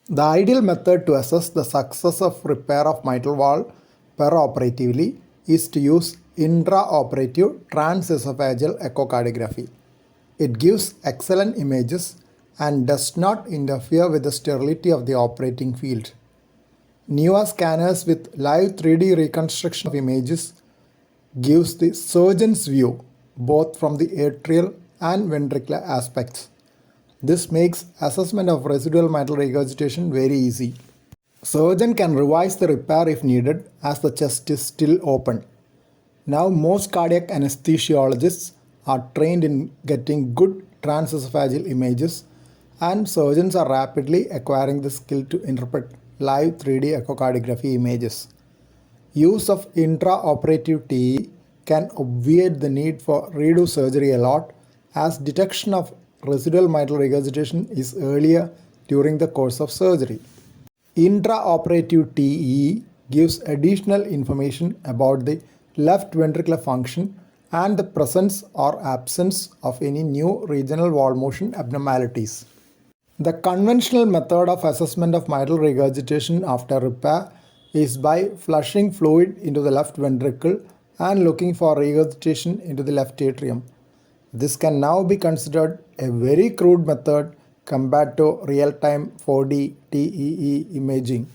The ideal method to assess the success of repair of mitral valve per-operatively is to use intraoperative transesophageal echocardiography. It gives excellent images and does not interfere with the sterility of the operating field. Newer scanners with live 3D reconstruction of images gives the surgeon's view both from the atrial and ventricular aspects. This makes assessment of residual mitral regurgitation very easy. Surgeon can revise the repair if needed as the chest is still open. Now most cardiac anesthesiologists are trained in getting good transesophageal images, and surgeons are rapidly acquiring the skill to interpret live 3D echocardiography images. Use of intraoperative TE can obviate the need for redo surgery a lot, as detection of residual mitral regurgitation is earlier during the course of surgery. Intraoperative TE gives additional information about the left ventricular function and the presence or absence of any new regional wall motion abnormalities. The conventional method of assessment of mitral regurgitation after repair is by flushing fluid into the left ventricle and looking for regurgitation into the left atrium. This can now be considered a very crude method compared to real-time 4D TEE imaging.